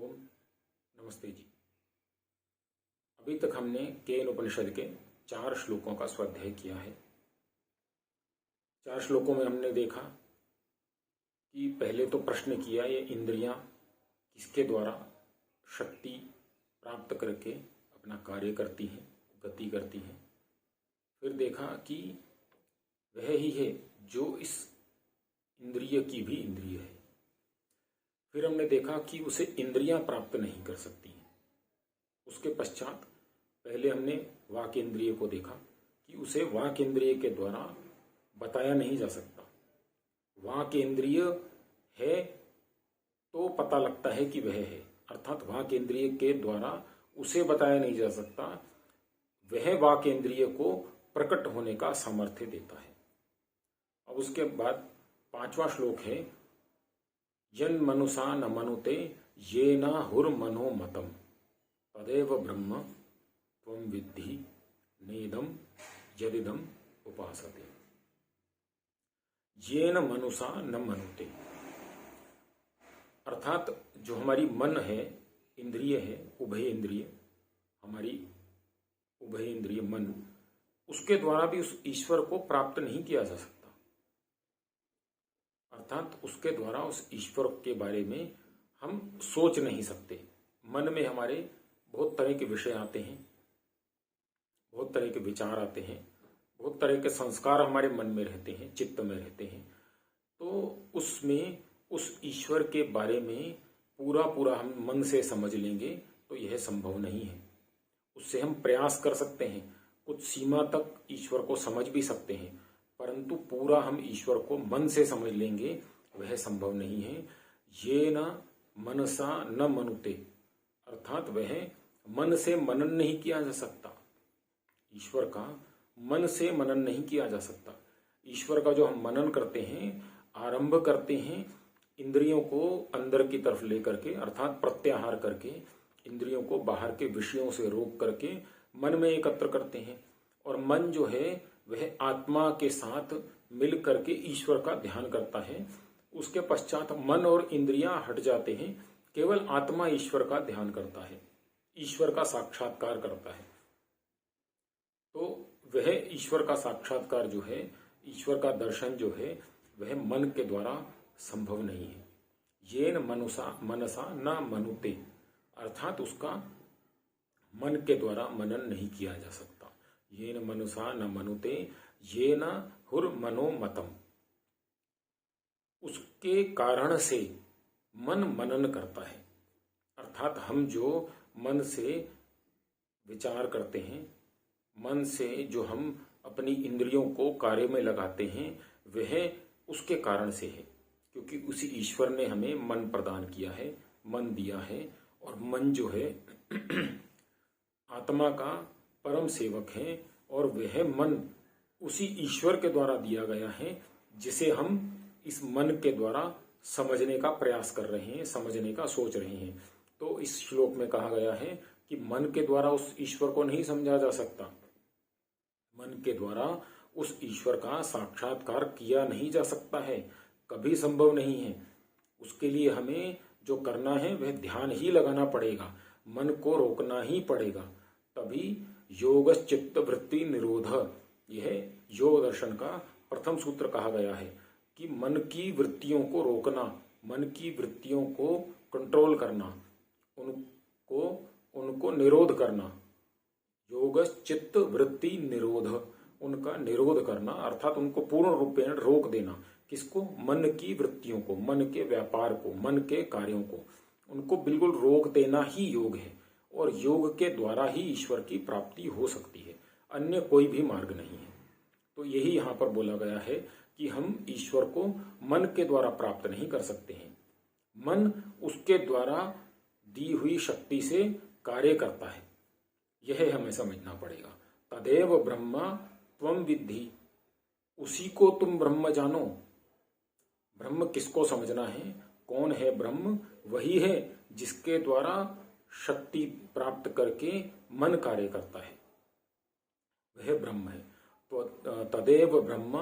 ओम नमस्ते जी। अभी तक हमने केन उपनिषद के 4 श्लोकों का स्वाध्याय किया है। 4 श्लोकों में हमने देखा कि पहले तो प्रश्न किया ये इंद्रियां किसके द्वारा शक्ति प्राप्त करके अपना कार्य करती हैं, गति करती हैं। फिर देखा कि वह ही है जो इस इंद्रिय की भी इंद्रिय है। फिर हमने देखा कि उसे इंद्रियां प्राप्त नहीं कर सकती हैं। उसके पश्चात पहले हमने वाक इंद्रिय को देखा कि उसे वाक इंद्रिय के द्वारा बताया नहीं जा सकता। वाक इंद्रिय है तो पता लगता है कि वह है, अर्थात वाक इंद्रिय के द्वारा उसे बताया नहीं जा सकता। वह वाक इंद्रिय को प्रकट होने का सामर्थ्य देता है। अब उसके बाद 5वां श्लोक है, यन मनुषा न मनुते ये न हुर मनो मतम तदेव ब्रह्म त्वं विद्धि नेदम यदिदम उपासते। ये न मनुषा न मनुते, अर्थात जो हमारी मन है, इंद्रिय है, उभय इंद्रिय, हमारी उभय इंद्रिय मन, उसके द्वारा भी उस ईश्वर को प्राप्त नहीं किया जा सकता। अर्थात उसके द्वारा उस ईश्वर के बारे में हम सोच नहीं सकते। मन में हमारे बहुत तरह के विषय आते हैं, बहुत तरह के विचार आते हैं, बहुत तरह के संस्कार हमारे मन में रहते हैं, चित्त में रहते हैं। तो उसमें उस ईश्वर के बारे में पूरा हम मन से समझ लेंगे तो यह संभव नहीं है। उससे हम प्रयास कर सकते हैं, कुछ सीमा तक ईश्वर को समझ भी सकते हैं, परंतु पूरा हम ईश्वर को मन से समझ लेंगे वह संभव नहीं है। ये न मनसा न मनुते, अर्थात वह मन से मनन नहीं किया जा सकता। ईश्वर का मन से मनन नहीं किया जा सकता। ईश्वर का जो हम मनन करते हैं, आरंभ करते हैं, इंद्रियों को अंदर की तरफ लेकर के, अर्थात प्रत्याहार करके, इंद्रियों को बाहर के विषयों से रोक करके मन में एकत्र करते हैं। और मन जो है वह आत्मा के साथ मिल करके ईश्वर का ध्यान करता है। उसके पश्चात मन और इंद्रियां हट जाते हैं, केवल आत्मा ईश्वर का ध्यान करता है, ईश्वर का साक्षात्कार करता है। तो वह ईश्वर का साक्षात्कार जो है, ईश्वर का दर्शन जो है, वह मन के द्वारा संभव नहीं है। ये न मनसा न मनुते, अर्थात उसका मन के द्वारा मनन नहीं किया जा सकता। ये न मनुषा न मनुते ये न हुर मनो मतम, उसके कारण से मन मनन करता है। अर्थात हम जो मन से विचार करते हैं, मन से जो हम अपनी इंद्रियों को कार्य में लगाते हैं, वह उसके कारण से है, क्योंकि उसी ईश्वर ने हमें मन प्रदान किया है, मन दिया है। और मन जो है आत्मा का परम सेवक है, और वह मन उसी ईश्वर के द्वारा दिया गया है, जिसे हम इस मन के द्वारा समझने का प्रयास कर रहे हैं, समझने का सोच रहे हैं। तो इस श्लोक में कहा गया है कि मन के द्वारा उस ईश्वर को नहीं समझा जा सकता, मन के द्वारा उस ईश्वर का साक्षात्कार किया नहीं जा सकता है, कभी संभव नहीं है। उसके लिए हमें जो करना है वह ध्यान ही लगाना पड़ेगा, मन को रोकना ही पड़ेगा, तभी योग चित्त वृत्ति निरोध, यह योग दर्शन का प्रथम सूत्र कहा गया है कि मन की वृत्तियों को रोकना, मन की वृत्तियों को कंट्रोल करना, उनको निरोध करना। योग चित्त वृत्ति निरोध, उनका निरोध करना, अर्थात उनको पूर्ण रूपेण रोक देना। किसको? मन की वृत्तियों को, मन के व्यापार को, मन के कार्यों को, उनको बिल्कुल रोक देना ही योग है। और योग के द्वारा ही ईश्वर की प्राप्ति हो सकती है, अन्य कोई भी मार्ग नहीं है। तो यही यहाँ पर बोला गया है कि हम ईश्वर को मन के द्वारा प्राप्त नहीं कर सकते हैं। मन उसके द्वारा दी हुई शक्ति से कार्य करता है, यह हमें समझना पड़ेगा। तदेव ब्रह्म त्वं विद्धि, उसी को तुम ब्रह्म जानो। ब्रह्म किसको समझना है? कौन है ब्रह्म? वही है जिसके द्वारा शक्ति प्राप्त करके मन कार्य करता है, वह ब्रह्म है। तो तदेव ब्रह्म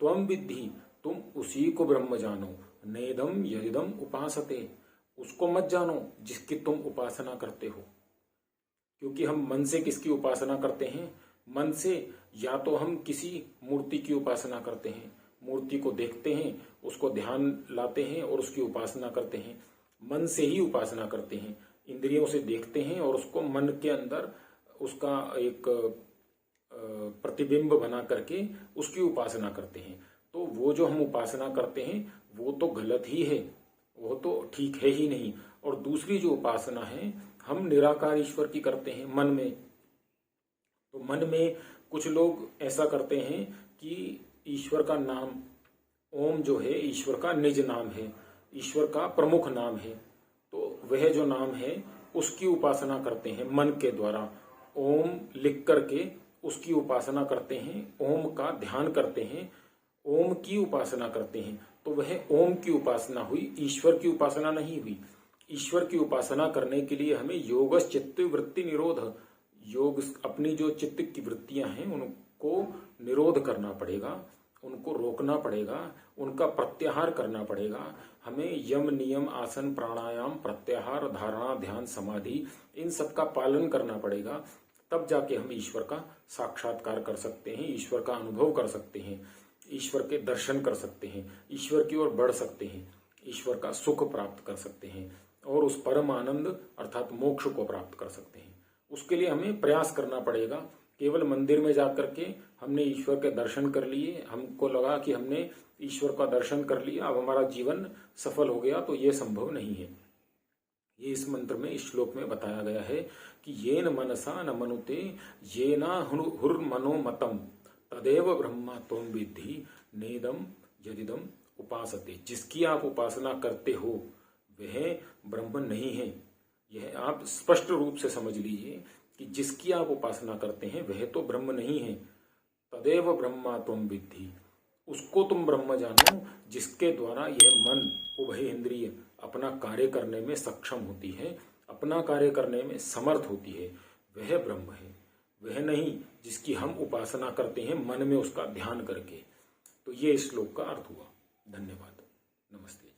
त्वं विद्धि, तुम उसी को ब्रह्म जानो। नेदम यदिदम उपासते, उसको मत जानो जिसकी तुम उपासना करते हो। क्योंकि हम मन से किसकी उपासना करते हैं? मन से या तो हम किसी मूर्ति की उपासना करते हैं, मूर्ति को देखते हैं, उसको ध्यान लाते हैं और उसकी उपासना करते हैं। मन से ही उपासना करते हैं, इंद्रियों से देखते हैं और उसको मन के अंदर उसका एक प्रतिबिंब बना करके उसकी उपासना करते हैं। तो वो जो हम उपासना करते हैं वो तो गलत ही है, वो तो ठीक है ही नहीं। और दूसरी जो उपासना है हम निराकार ईश्वर की करते हैं मन में। तो मन में कुछ लोग ऐसा करते हैं कि ईश्वर का नाम ओम जो है ईश्वर का निज नाम है, ईश्वर का प्रमुख नाम है। तो वह जो नाम है उसकी उपासना करते हैं मन के द्वारा। ओम लिख करके उसकी उपासना करते हैं, ओम का ध्यान करते हैं, ओम की उपासना करते हैं। तो वह ओम की उपासना हुई, ईश्वर की उपासना नहीं हुई। ईश्वर की उपासना करने के लिए हमें योगस चित्त वृत्ति निरोध, योग अपनी जो चित्त की वृत्तियां हैं उनको निरोध करना पड़ेगा, उनको रोकना पड़ेगा, उनका प्रत्याहार करना पड़ेगा। हमें यम नियम आसन प्राणायाम प्रत्याहार धारणा ध्यान समाधि इन सब का पालन करना पड़ेगा। तब जाके हम ईश्वर का साक्षात्कार कर सकते हैं, ईश्वर का अनुभव कर सकते हैं, ईश्वर के दर्शन कर सकते हैं, ईश्वर की ओर बढ़ सकते हैं, ईश्वर का सुख प्राप्त कर सकते हैं और उस परम आनंद अर्थात मोक्ष को प्राप्त कर सकते हैं। उसके लिए हमें प्रयास करना पड़ेगा। केवल मंदिर में जाकर के हमने ईश्वर के दर्शन कर लिए, हमको लगा कि हमने ईश्वर का दर्शन कर लिया, अब हमारा जीवन सफल हो गया, तो ये संभव नहीं है। ये इस मंत्र में, इस श्लोक में बताया गया है कि ये न मनसा न मनुते ये न हुर्मनो मतम तदेव ब्रह्मा त्वं विद्धि नेदम यदिदम उपासते। जिसकी आप उपासना करते हो वह ब्रह्म नहीं है। यह आप स्पष्ट रूप से समझ लीजिए कि जिसकी आप उपासना करते हैं वह तो ब्रह्म नहीं है। तदेव ब्रह्मा त्वं विद्धि, उसको तुम ब्रह्म जानो जिसके द्वारा यह मन उभय इंद्रिय अपना कार्य करने में सक्षम होती है, अपना कार्य करने में समर्थ होती है, वह ब्रह्म है। वह नहीं जिसकी हम उपासना करते हैं मन में उसका ध्यान करके। तो ये इस श्लोक का अर्थ हुआ। धन्यवाद। नमस्ते।